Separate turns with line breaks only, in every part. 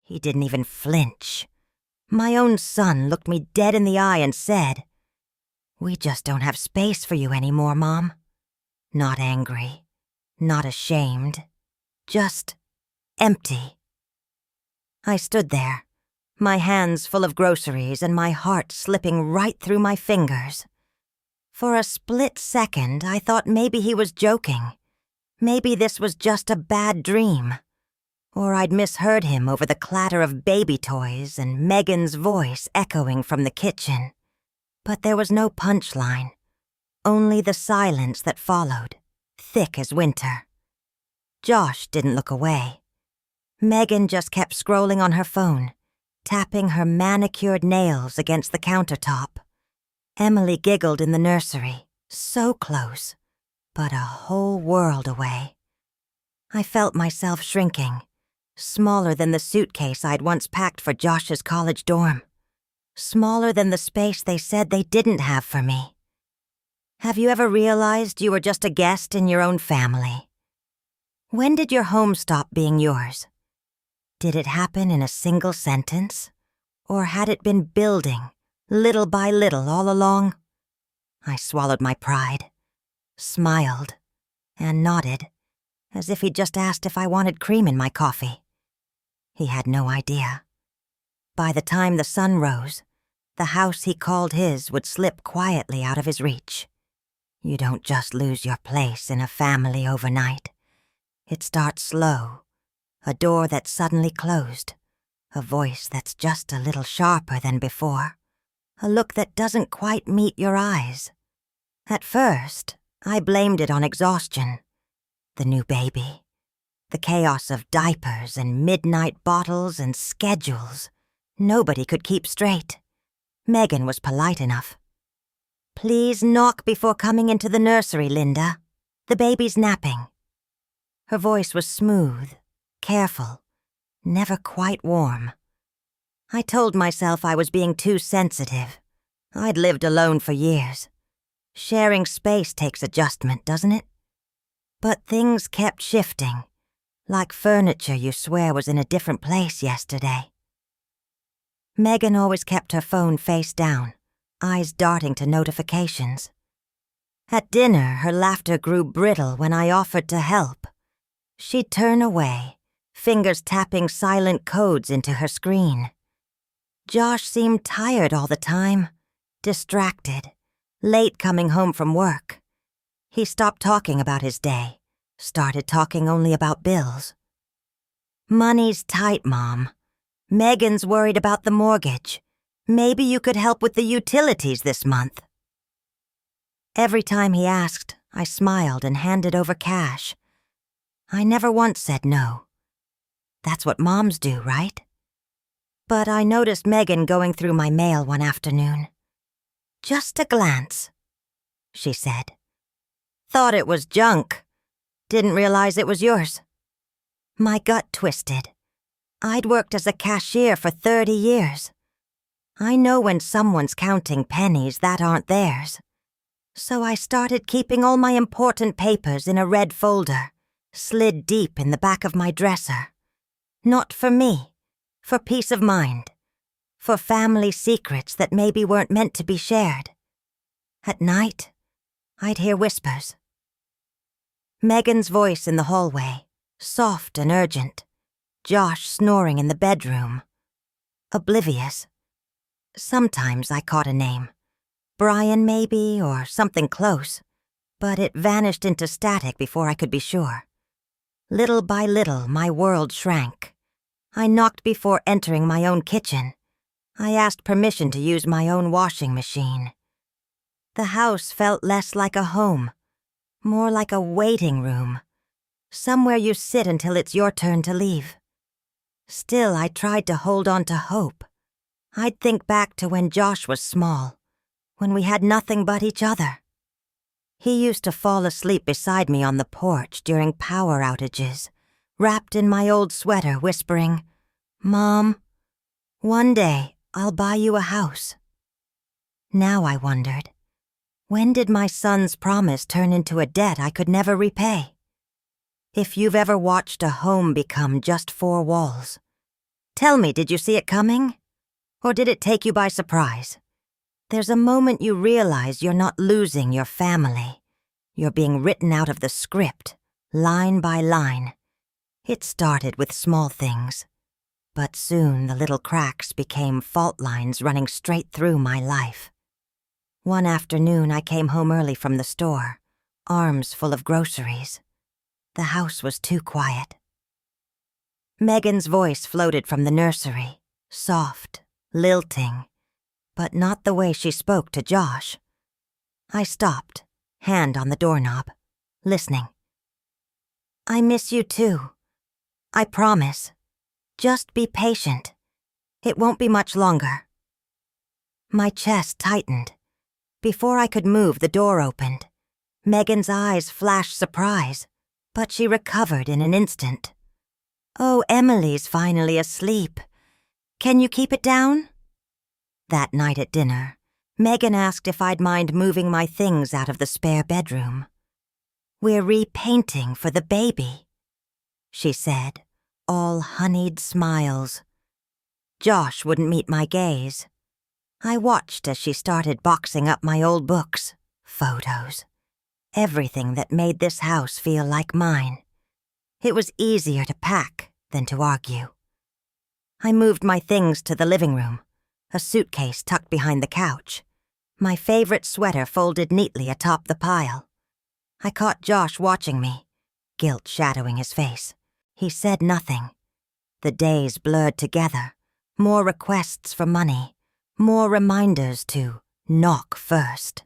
He didn't even flinch. My own son looked me dead in the eye and said, "We just don't have space for you anymore, Mom." Not angry, not ashamed, just empty. I stood there, my hands full of groceries and my heart slipping right through my fingers. For a split second, I thought maybe he was joking. Maybe this was just a bad dream. Or I'd misheard him over the clatter of baby toys and Megan's voice echoing from the kitchen. But there was no punchline, only the silence that followed, thick as winter. Josh didn't look away. Megan just kept scrolling on her phone, tapping her manicured nails against the countertop. Emily giggled in the nursery, so close, but a whole world away. I felt myself shrinking, smaller than the suitcase I'd once packed for Josh's college dorm. Smaller than the space they said they didn't have for me. Have you ever realized you were just a guest in your own family? When did your home stop being yours? Did it happen in a single sentence? Or had it been building, little by little all along? I swallowed my pride, smiled, and nodded, as if he'd just asked if I wanted cream in my coffee. He had no idea. By the time the sun rose, the house he called his would slip quietly out of his reach. You don't just lose your place in a family overnight. It starts slow, a door that's suddenly closed, a voice that's just a little sharper than before, a look that doesn't quite meet your eyes. At first, I blamed it on exhaustion. The new baby. The chaos of diapers and midnight bottles and schedules. Nobody could keep straight. Megan was polite enough. "Please knock before coming into the nursery, Linda. The baby's napping." Her voice was smooth, careful, never quite warm. I told myself I was being too sensitive. I'd lived alone for years. Sharing space takes adjustment, doesn't it? But things kept shifting, like furniture you swear was in a different place yesterday. Megan always kept her phone face down, eyes darting to notifications. At dinner, her laughter grew brittle when I offered to help. She'd turn away, fingers tapping silent codes into her screen. Josh seemed tired all the time, distracted, late coming home from work. He stopped talking about his day, started talking only about bills. "Money's tight, Mom. Megan's worried about the mortgage. Maybe you could help with the utilities this month." Every time he asked, I smiled and handed over cash. I never once said no. That's what moms do, right? But I noticed Megan going through my mail one afternoon. "Just a glance," she said. "Thought it was junk. Didn't realize it was yours." My gut twisted. I'd worked as a cashier for 30 years. I know when someone's counting pennies that aren't theirs. So I started keeping all my important papers in a red folder, slid deep in the back of my dresser. Not for me, for peace of mind, for family secrets that maybe weren't meant to be shared. At night, I'd hear whispers. Megan's voice in the hallway, soft and urgent. Josh snoring in the bedroom. Oblivious. Sometimes I caught a name. Brian maybe, or something close. But it vanished into static before I could be sure. Little by little, my world shrank. I knocked before entering my own kitchen. I asked permission to use my own washing machine. The house felt less like a home, more like a waiting room. Somewhere you sit until it's your turn to leave. Still, I tried to hold on to hope. I'd think back to when Josh was small, when we had nothing but each other. He used to fall asleep beside me on the porch during power outages, wrapped in my old sweater, whispering, "Mom, one day I'll buy you a house." Now I wondered, when did my son's promise turn into a debt I could never repay? If you've ever watched a home become just four walls, Tell me, did you see it coming? Or did it take you by surprise? There's a moment you realize you're not losing your family. You're being written out of the script, line by line. It started with small things, but soon the little cracks became fault lines running straight through my life. One afternoon I came home early from the store, arms full of groceries. The house was too quiet. Megan's voice floated from the nursery, soft, lilting, but not the way she spoke to Josh. I stopped, hand on the doorknob, listening. I miss you too. I promise. Just be patient. It won't be much longer. My chest tightened. Before I could move, the door opened. Megan's eyes flashed surprise, but she recovered in an instant. Oh, Emily's finally asleep. Can you keep it down? That night at dinner, Megan asked if I'd mind moving my things out of the spare bedroom. We're repainting for the baby, she said, all honeyed smiles. Josh wouldn't meet my gaze. I watched as she started boxing up my old books, photos, everything that made this house feel like mine. It was easier to pack than to argue. I moved my things to the living room, a suitcase tucked behind the couch, my favorite sweater folded neatly atop the pile. I caught Josh watching me, guilt shadowing his face. He said nothing. The days blurred together, more requests for money, more reminders to knock first.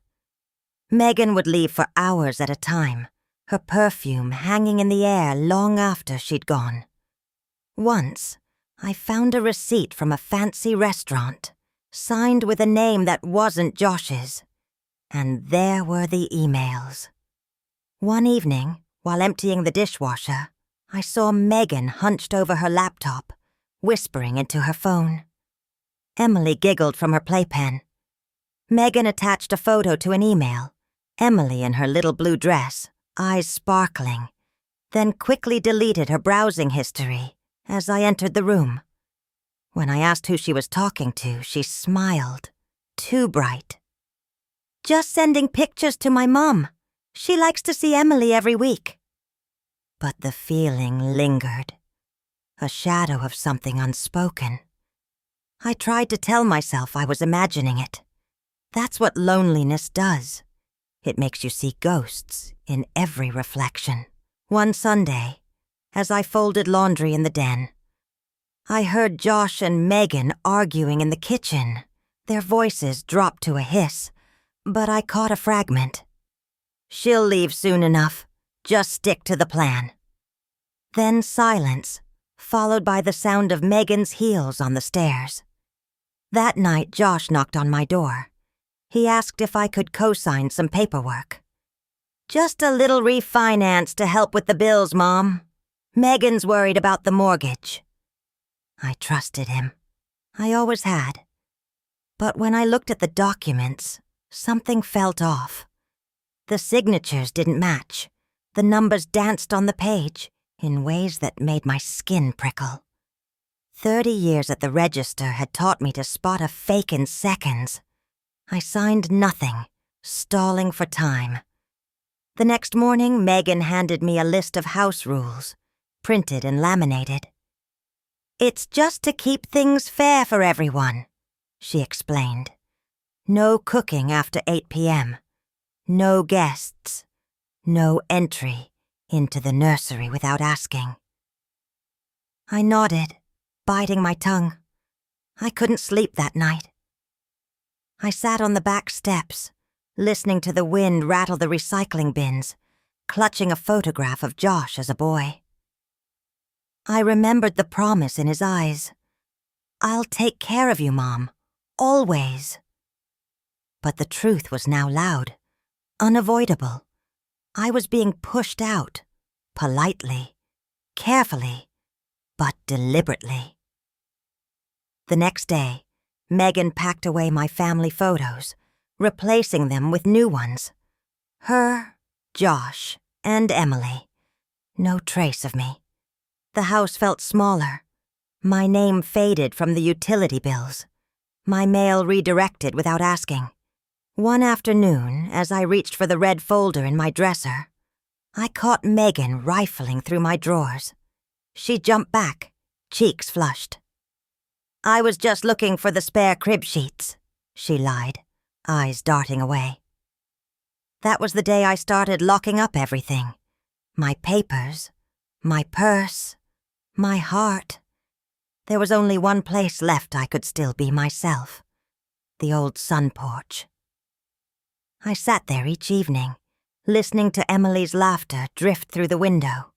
Megan would leave for hours at a time, her perfume hanging in the air long after she'd gone. Once, I found a receipt from a fancy restaurant, signed with a name that wasn't Josh's, and there were the emails. One evening, while emptying the dishwasher, I saw Megan hunched over her laptop, whispering into her phone. Emily giggled from her playpen. Megan attached a photo to an email, Emily in her little blue dress, eyes sparkling, then quickly deleted her browsing history as I entered the room. When I asked who she was talking to, she smiled, too bright. Just sending pictures to my mom. She likes to see Emily every week. But the feeling lingered, a shadow of something unspoken. I tried to tell myself I was imagining it. That's what loneliness does. It makes you see ghosts in every reflection. One Sunday, as I folded laundry in the den, I heard Josh and Megan arguing in the kitchen. Their voices dropped to a hiss, but I caught a fragment. She'll leave soon enough. Just stick to the plan. Then silence, followed by the sound of Megan's heels on the stairs. That night, Josh knocked on my door. He asked if I could co-sign some paperwork. Just a little refinance to help with the bills, Mom. Megan's worried about the mortgage. I trusted him. I always had. But when I looked at the documents, something felt off. The signatures didn't match. The numbers danced on the page in ways that made my skin prickle. 30 years at the register had taught me to spot a fake in seconds. I signed nothing, stalling for time. The next morning, Megan handed me a list of house rules, printed and laminated. It's just to keep things fair for everyone, she explained. No cooking after 8 p.m. No guests. No entry into the nursery without asking. I nodded, biting my tongue. I couldn't sleep that night. I sat on the back steps, listening to the wind rattle the recycling bins, clutching a photograph of Josh as a boy. I remembered the promise in his eyes. I'll take care of you, Mom. Always. But the truth was now loud, unavoidable. I was being pushed out, politely, carefully, but deliberately. The next day, Megan packed away my family photos, replacing them with new ones. Her, Josh, and Emily. No trace of me. The house felt smaller, My name faded from the utility bills. My mail redirected without asking. One afternoon, as I reached for the red folder in my dresser, I caught Megan rifling through my drawers. She jumped back, cheeks flushed. "I was just looking for the spare crib sheets," she lied, eyes darting away. That was the day I started locking up everything. My papers, my purse, my heart. There was only one place left I could still be myself. The old sun porch. I sat there each evening, listening to Emily's laughter drift through the window.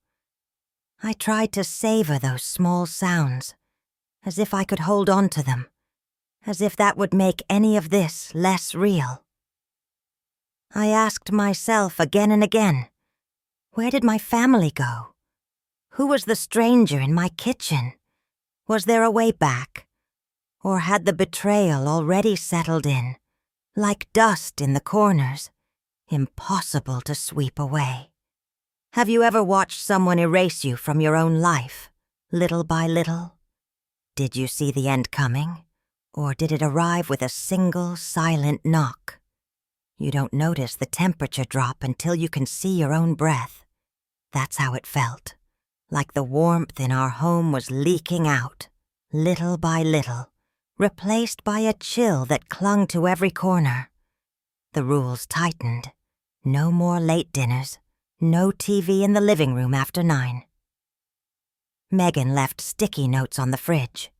I tried to savor those small sounds, as if I could hold on to them, as if that would make any of this less real. I asked myself again and again, where did my family go? Who was the stranger in my kitchen? Was there a way back? Or had the betrayal already settled in, like dust in the corners, impossible to sweep away? Have you ever watched someone erase you from your own life, little by little? Did you see the end coming, or did it arrive with a single silent knock? You don't notice the temperature drop until you can see your own breath. That's how it felt, like the warmth in our home was leaking out, little by little, replaced by a chill that clung to every corner. The rules tightened. No more late dinners, no TV in the living room after 9. Megan left sticky notes on the fridge.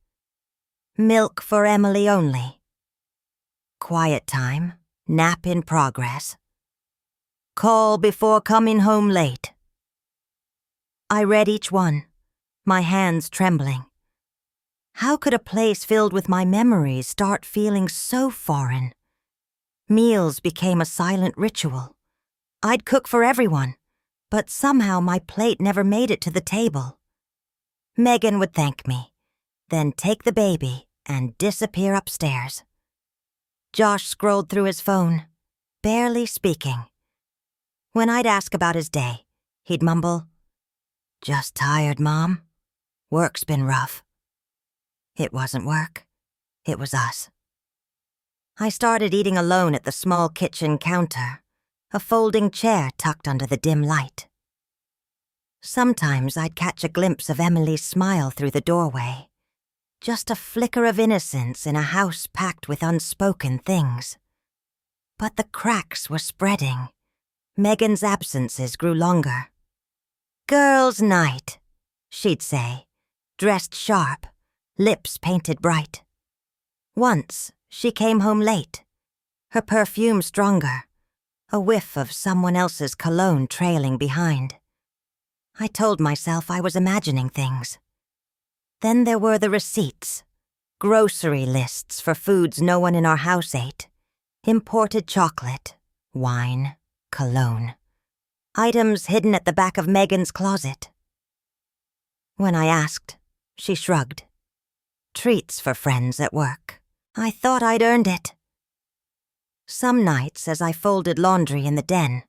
Milk for Emily only. Quiet time, nap in progress. Call before coming home late. I read each one, my hands trembling. How could a place filled with my memories start feeling so foreign? Meals became a silent ritual. I'd cook for everyone, but somehow my plate never made it to the table. Megan would thank me, then take the baby and disappear upstairs. Josh scrolled through his phone, barely speaking. When I'd ask about his day, he'd mumble, "Just tired, Mom. Work's been rough." It wasn't work. It was us. I started eating alone at the small kitchen counter, a folding chair tucked under the dim light. Sometimes I'd catch a glimpse of Emily's smile through the doorway, just a flicker of innocence in a house packed with unspoken things. But the cracks were spreading. Megan's absences grew longer. "Girls' night," she'd say, dressed sharp, lips painted bright. Once, she came home late, her perfume stronger, a whiff of someone else's cologne trailing behind. I told myself I was imagining things. Then there were the receipts, grocery lists for foods no one in our house ate, imported chocolate, wine, cologne. Items hidden at the back of Megan's closet. When I asked, she shrugged. Treats for friends at work. I thought I'd earned it. Some nights, as I folded laundry in the den,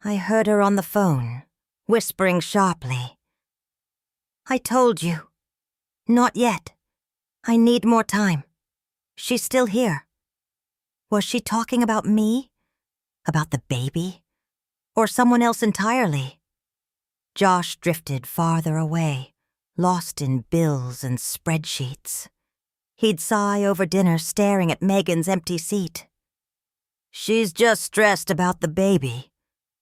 I heard her on the phone, whispering sharply. "I told you. Not yet. I need more time. She's still here." Was she talking about me? About the baby? Or someone else entirely? Josh drifted farther away, lost in bills and spreadsheets. He'd sigh over dinner, staring at Megan's empty seat. "She's just stressed about the baby.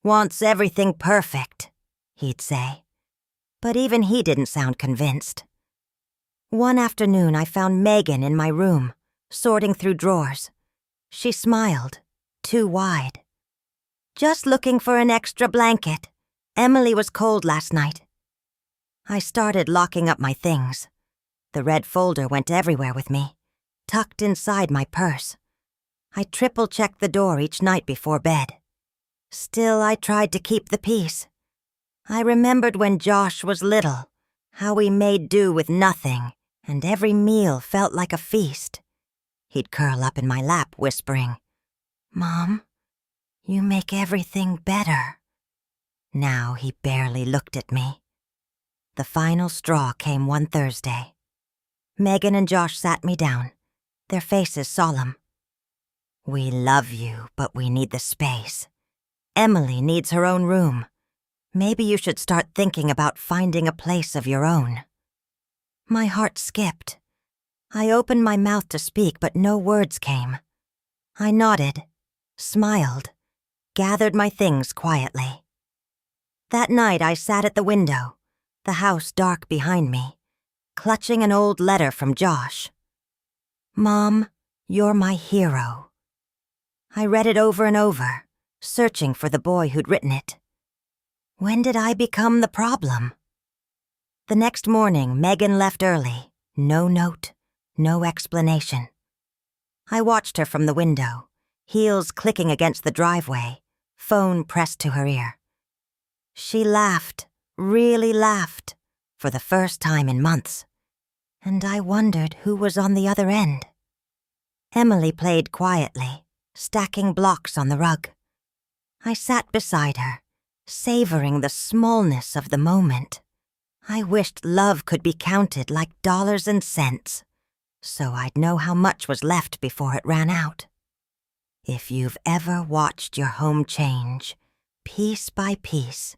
Wants everything perfect," he'd say. But even he didn't sound convinced. One afternoon I found Megan in my room, sorting through drawers. She smiled, too wide. "Just looking for an extra blanket. Emily was cold last night." I started locking up my things. The red folder went everywhere with me, tucked inside my purse. I triple-checked the door each night before bed. Still, I tried to keep the peace. I remembered when Josh was little, how we made do with nothing, and every meal felt like a feast. He'd curl up in my lap, whispering, "Mom, you make everything better." Now he barely looked at me. The final straw came one Thursday. Megan and Josh sat me down, their faces solemn. "We love you, but we need the space. Emily needs her own room. Maybe you should start thinking about finding a place of your own." My heart skipped. I opened my mouth to speak, but no words came. I nodded, smiled, gathered my things quietly. That night I sat at the window, the house dark behind me, clutching an old letter from Josh. "Mom, you're my hero." I read it over and over, searching for the boy who'd written it. When did I become the problem? The next morning, Megan left early. No note, no explanation. I watched her from the window, heels clicking against the driveway, phone pressed to her ear. She laughed, really laughed, for the first time in months, and I wondered who was on the other end. Emily played quietly, stacking blocks on the rug. I sat beside her, savoring the smallness of the moment. I wished love could be counted like dollars and cents, so I'd know how much was left before it ran out. If you've ever watched your home change, piece by piece,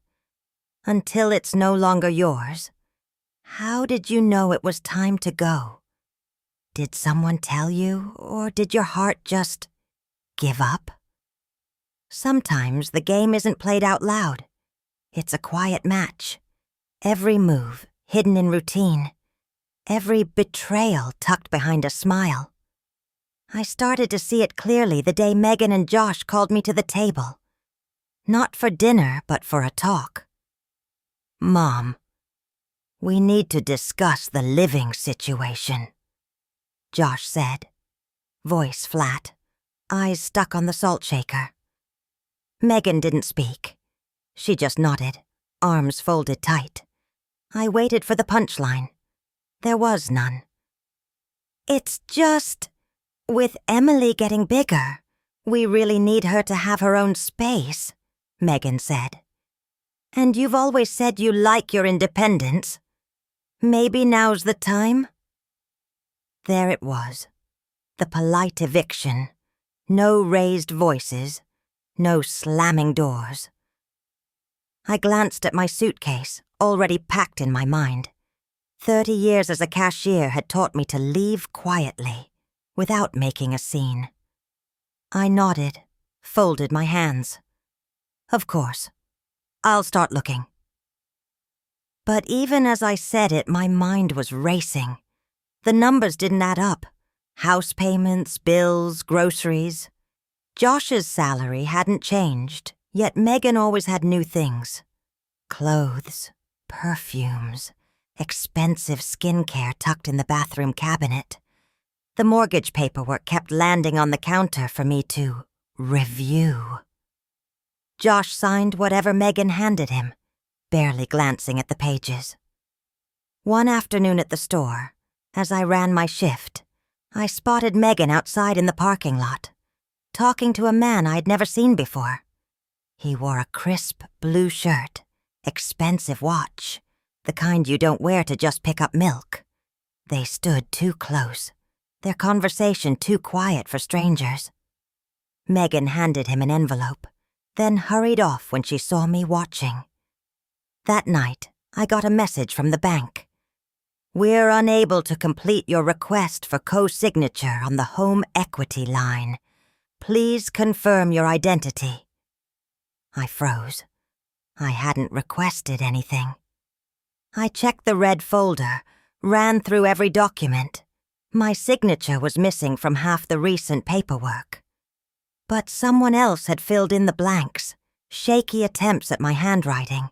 until it's no longer yours, how did you know it was time to go? Did someone tell you, or did your heart just give up? Sometimes the game isn't played out loud. It's a quiet match. Every move hidden in routine. Every betrayal tucked behind a smile. I started to see it clearly the day Megan and Josh called me to the table. Not for dinner, but for a talk. "Mom, we need to discuss the living situation," Josh said, voice flat, eyes stuck on the salt shaker. Megan didn't speak. She just nodded, arms folded tight. I waited for the punchline. There was none. "It's just, with Emily getting bigger, we really need her to have her own space," Megan said. "And you've always said you like your independence. Maybe now's the time?" There it was, the polite eviction. No raised voices, no slamming doors. I glanced at my suitcase, already packed in my mind. 30 years as a cashier had taught me to leave quietly, without making a scene. I nodded, folded my hands. "Of course. I'll start looking." But even as I said it, my mind was racing. The numbers didn't add up. House payments, bills, groceries. Josh's salary hadn't changed, yet Megan always had new things. Clothes, perfumes, expensive skincare tucked in the bathroom cabinet. The mortgage paperwork kept landing on the counter for me to review. Josh signed whatever Megan handed him, barely glancing at the pages. One afternoon at the store, as I ran my shift, I spotted Megan outside in the parking lot, talking to a man I'd never seen before. He wore a crisp blue shirt, expensive watch, the kind you don't wear to just pick up milk. They stood too close, their conversation too quiet for strangers. Megan handed him an envelope, then hurried off when she saw me watching. That night, I got a message from the bank. "We're unable to complete your request for co-signature on the home equity line. Please confirm your identity." I froze. I hadn't requested anything. I checked the red folder, ran through every document. My signature was missing from half the recent paperwork. But someone else had filled in the blanks, shaky attempts at my handwriting,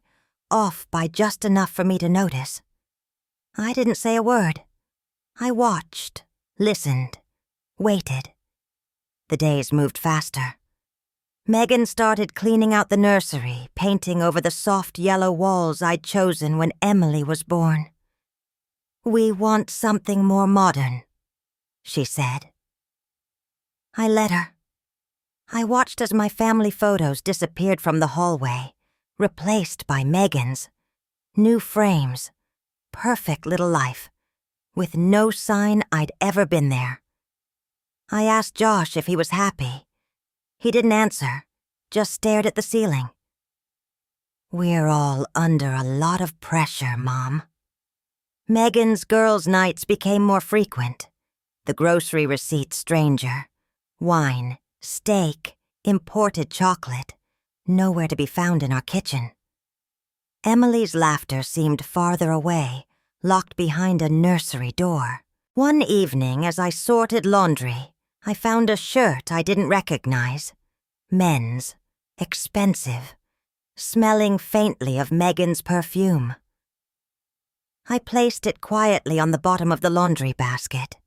off by just enough for me to notice. I didn't say a word. I watched, listened, waited. The days moved faster. Megan started cleaning out the nursery, painting over the soft yellow walls I'd chosen when Emily was born. "We want something more modern," she said. I let her. I watched as my family photos disappeared from the hallway, replaced by Megan's. New frames. Perfect little life. with no sign I'd ever been there. I asked Josh if he was happy. He didn't answer, just stared at the ceiling. We're all under a lot of pressure, Mom. Megan's girls' nights became more frequent. The grocery receipts stranger. Wine, steak, imported chocolate, nowhere to be found in our kitchen. Emily's laughter seemed farther away, locked behind a nursery door. One evening, as I sorted laundry, I found a shirt I didn't recognize. Men's, expensive, smelling faintly of Megan's perfume. I placed it quietly on the bottom of the laundry basket.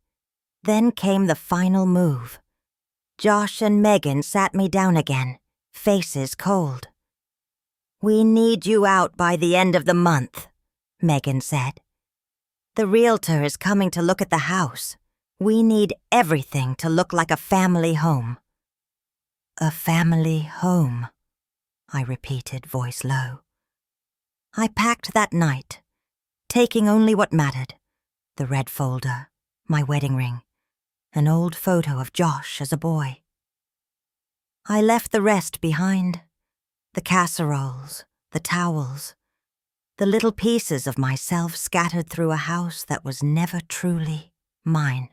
Then came the final move. Josh and Megan sat me down again, faces cold. "We need you out by the end of the month," Megan said. "The realtor is coming to look at the house. We need everything to look like a family home." "A family home," I repeated, voice low. I packed that night, taking only what mattered: the red folder, my wedding ring, an old photo of Josh as a boy. I left the rest behind: the casseroles, the towels, the little pieces of myself scattered through a house that was never truly mine.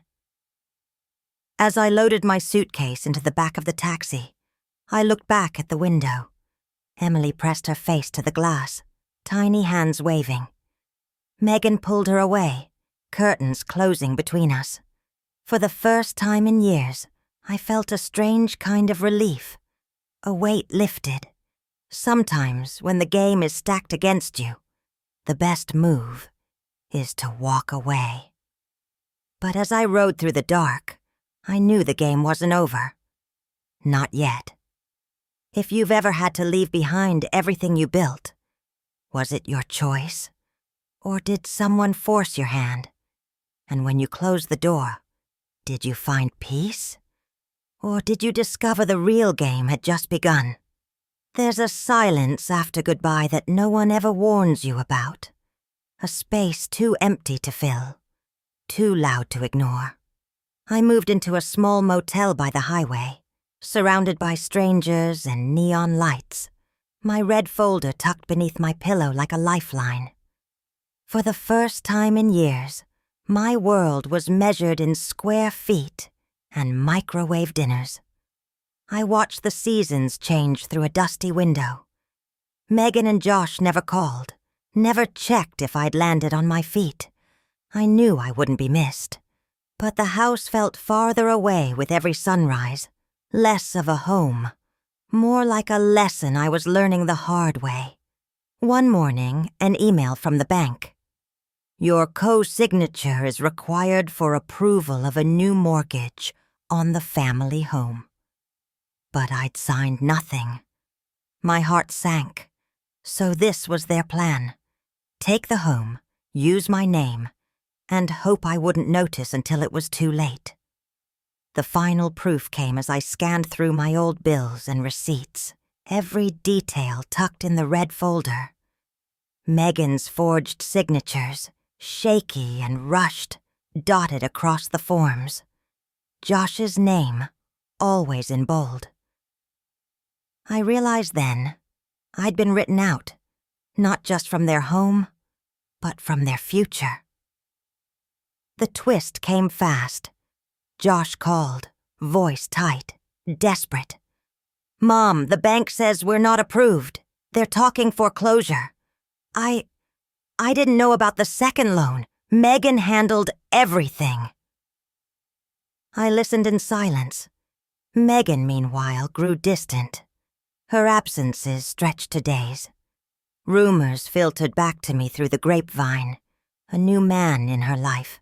As I loaded my suitcase into the back of the taxi, I looked back at the window. Emily pressed her face to the glass, tiny hands waving. Megan pulled her away, curtains closing between us. For the first time in years, I felt a strange kind of relief. A weight lifted. Sometimes, when the game is stacked against you, the best move is to walk away. But as I rode through the dark, I knew the game wasn't over. Not yet. If you've ever had to leave behind everything you built, was it your choice? Or did someone force your hand? And when you closed the door, did you find peace? Or did you discover the real game had just begun? There's a silence after goodbye that no one ever warns you about. A space too empty to fill, too loud to ignore. I moved into a small motel by the highway, surrounded by strangers and neon lights, my red folder tucked beneath my pillow like a lifeline. For the first time in years, my world was measured in square feet and microwave dinners. I watched the seasons change through a dusty window. Megan and Josh never called, never checked if I'd landed on my feet. I knew I wouldn't be missed. But the house felt farther away with every sunrise, less of a home, more like a lesson I was learning the hard way. One morning, an email from the bank. "Your co-signature is required for approval of a new mortgage on the family home." But I'd signed nothing. My heart sank. So this was their plan. Take the home, use my name, and hope I wouldn't notice until it was too late. The final proof came as I scanned through my old bills and receipts, every detail tucked in the red folder. Megan's forged signatures, shaky and rushed, dotted across the forms. Josh's name, always in bold. I realized then I'd been written out, not just from their home, but from their future. The twist came fast. Josh called, voice tight, desperate. "Mom, the bank says we're not approved. They're talking foreclosure. I didn't know about the second loan. Megan handled everything." I listened in silence. Megan, meanwhile, grew distant. Her absences stretched to days. Rumors filtered back to me through the grapevine. A new man in her life.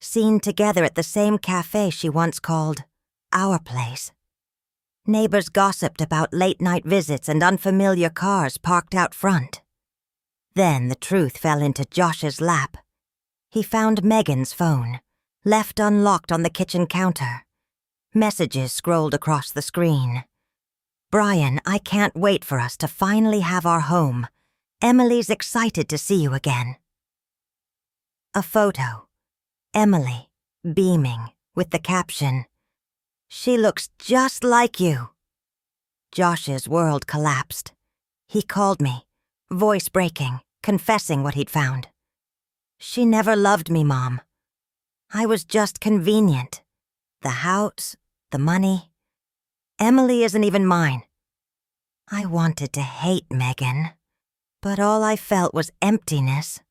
Seen together at the same cafe she once called our place. Neighbors gossiped about late-night visits and unfamiliar cars parked out front. Then the truth fell into Josh's lap. He found Megan's phone, left unlocked on the kitchen counter. Messages scrolled across the screen. "Brian, I can't wait for us to finally have our home. Emily's excited to see you again." A photo. Emily, beaming, with the caption, "She looks just like you." Josh's world collapsed. He called me, voice breaking, confessing what he'd found. "She never loved me, Mom. I was just convenient. The house, the money. Emily isn't even mine." I wanted to hate Megan, but all I felt was emptiness.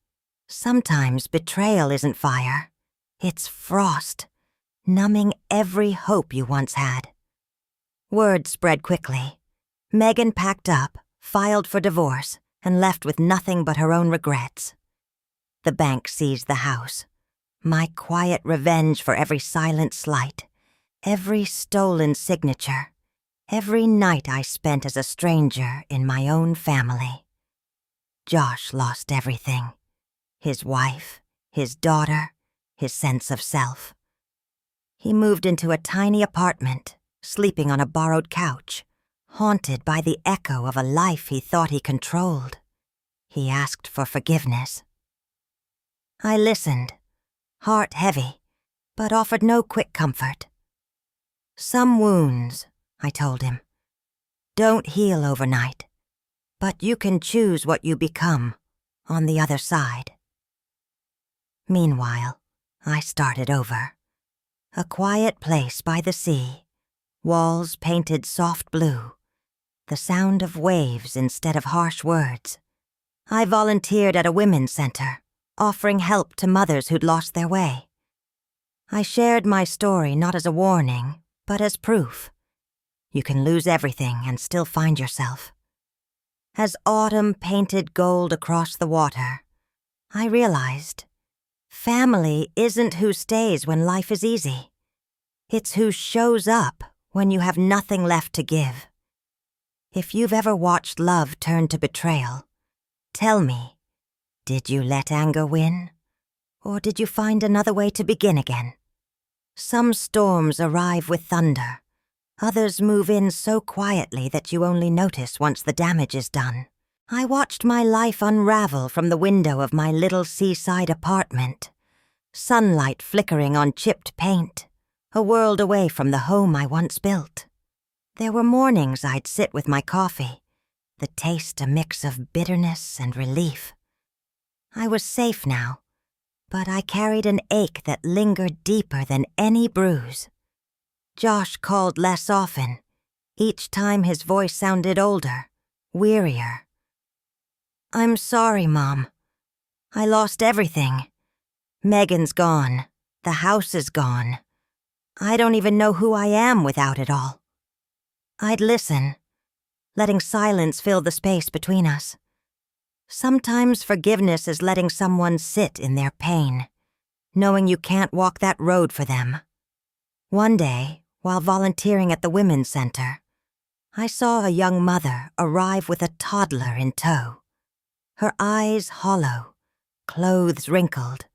Sometimes betrayal isn't fire. It's frost, numbing every hope you once had. Word spread quickly. Megan packed up, filed for divorce, and left with nothing but her own regrets. The bank seized the house. My quiet revenge for every silent slight, every stolen signature, every night I spent as a stranger in my own family. Josh lost everything. His wife, his daughter, his sense of self. He moved into a tiny apartment, sleeping on a borrowed couch, haunted by the echo of a life he thought he controlled. He asked for forgiveness. I listened, heart heavy, but offered no quick comfort. "Some wounds," I told him, "don't heal overnight, but you can choose what you become on the other side." Meanwhile, I started over. A quiet place by the sea, walls painted soft blue, the sound of waves instead of harsh words. I volunteered at a women's center, offering help to mothers who'd lost their way. I shared my story not as a warning, but as proof. You can lose everything and still find yourself. As autumn painted gold across the water, I realized family isn't who stays when life is easy. It's who shows up when you have nothing left to give. If you've ever watched love turn to betrayal, tell me, did you let anger win? Or did you find another way to begin again? Some storms arrive with thunder. Others move in so quietly that you only notice once the damage is done. I watched my life unravel from the window of my little seaside apartment. Sunlight flickering on chipped paint, a world away from the home I once built. There were mornings I'd sit with my coffee, the taste a mix of bitterness and relief. I was safe now, but I carried an ache that lingered deeper than any bruise. Josh called less often. Each time his voice sounded older, wearier. "I'm sorry, Mom. I lost everything. Megan's gone. The house is gone. I don't even know who I am without it all." I'd listen, letting silence fill the space between us. Sometimes forgiveness is letting someone sit in their pain, knowing you can't walk that road for them. One day, while volunteering at the women's center, I saw a young mother arrive with a toddler in tow. Her eyes hollow, clothes wrinkled,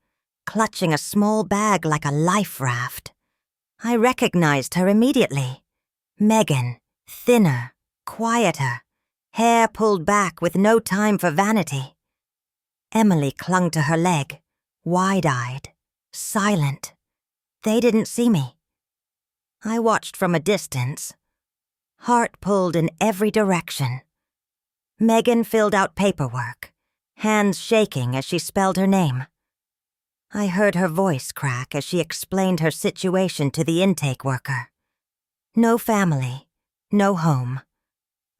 clutching a small bag like a life raft. I recognized her immediately. Megan, thinner, quieter, hair pulled back with no time for vanity. Emily clung to her leg, wide-eyed, silent. They didn't see me. I watched from a distance, heart pulled in every direction. Megan filled out paperwork, hands shaking as she spelled her name. I heard her voice crack as she explained her situation to the intake worker. No family, no home.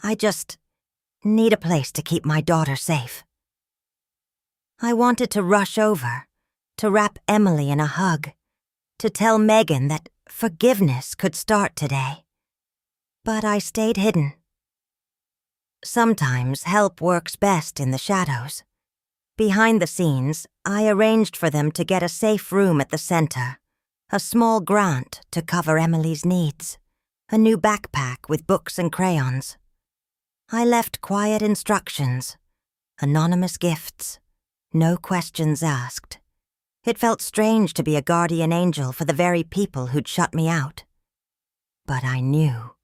I just need a place to keep my daughter safe. I wanted to rush over, to wrap Emily in a hug, to tell Megan that forgiveness could start today. But I stayed hidden. Sometimes help works best in the shadows. Behind the scenes, I arranged for them to get a safe room at the center, a small grant to cover Emily's needs, a new backpack with books and crayons. I left quiet instructions, anonymous gifts, no questions asked. It felt strange to be a guardian angel for the very people who'd shut me out. But I knew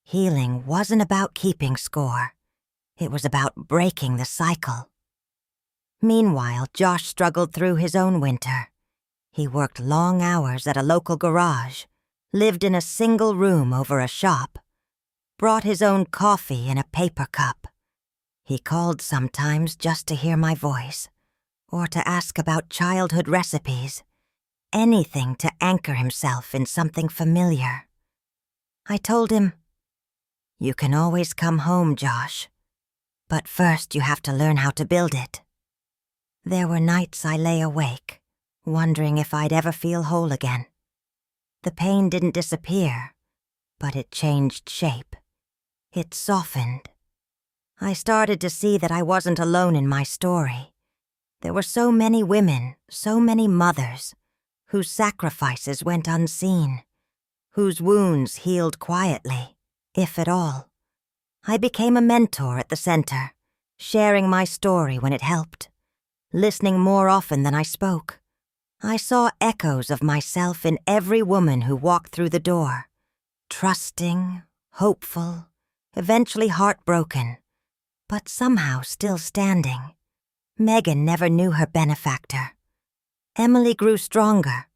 healing wasn't about keeping score. It was about breaking the cycle. Meanwhile, Josh struggled through his own winter. He worked long hours at a local garage, lived in a single room over a shop, brought his own coffee in a paper cup. He called sometimes just to hear my voice, or to ask about childhood recipes, anything to anchor himself in something familiar. I told him, "You can always come home, Josh, but first you have to learn how to build it." There were nights I lay awake, wondering if I'd ever feel whole again. The pain didn't disappear, but it changed shape. It softened. I started to see that I wasn't alone in my story. There were so many women, so many mothers, whose sacrifices went unseen, whose wounds healed quietly, if at all. I became a mentor at the center, sharing my story when it helped, listening more often than I spoke. I saw echoes of myself in every woman who walked through the door, trusting, hopeful, eventually heartbroken, but somehow still standing. Megan never knew her benefactor. Emily grew stronger,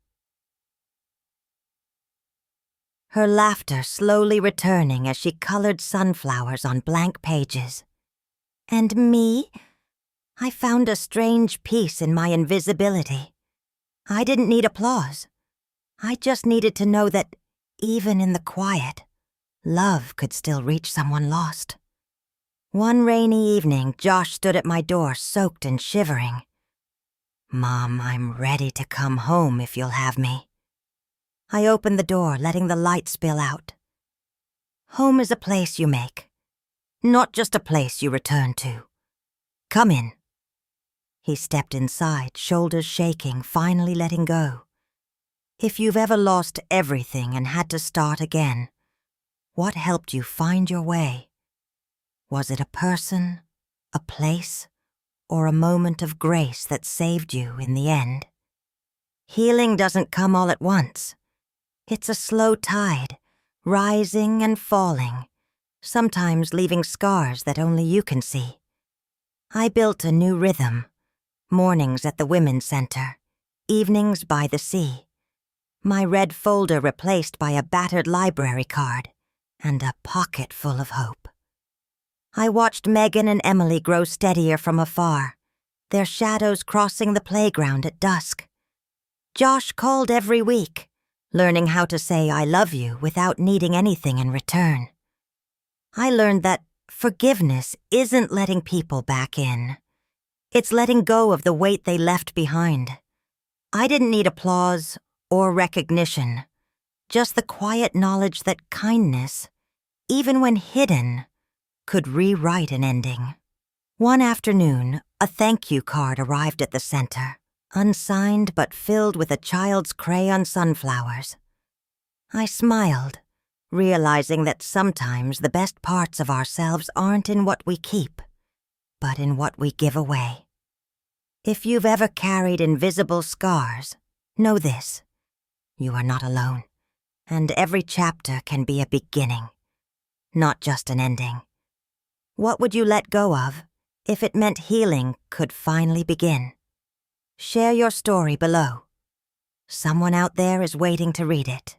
her laughter slowly returning as she colored sunflowers on blank pages. And me? I found a strange peace in my invisibility. I didn't need applause. I just needed to know that, even in the quiet, love could still reach someone lost. One rainy evening, Josh stood at my door, soaked and shivering. "Mom, I'm ready to come home if you'll have me." I opened the door, letting the light spill out. Home is a place you make, not just a place you return to. Come in. He stepped inside, shoulders shaking, finally letting go. If you've ever lost everything and had to start again, what helped you find your way? Was it a person, a place, or a moment of grace that saved you in the end? Healing doesn't come all at once. It's a slow tide, rising and falling, sometimes leaving scars that only you can see. I built a new rhythm. Mornings at the Women's Center, evenings by the sea. My red folder replaced by a battered library card, and a pocket full of hope. I watched Megan and Emily grow steadier from afar, their shadows crossing the playground at dusk. Josh called every week, learning how to say "I love you" without needing anything in return. I learned that forgiveness isn't letting people back in. It's letting go of the weight they left behind. I didn't need applause or recognition, just the quiet knowledge that kindness, even when hidden, could rewrite an ending. One afternoon, a thank you card arrived at the center, unsigned but filled with a child's crayon sunflowers. I smiled, realizing that sometimes the best parts of ourselves aren't in what we keep, but in what we give away. If you've ever carried invisible scars, know this: you are not alone, and every chapter can be a beginning, not just an ending. What would you let go of if it meant healing could finally begin? Share your story below. Someone out there is waiting to read it.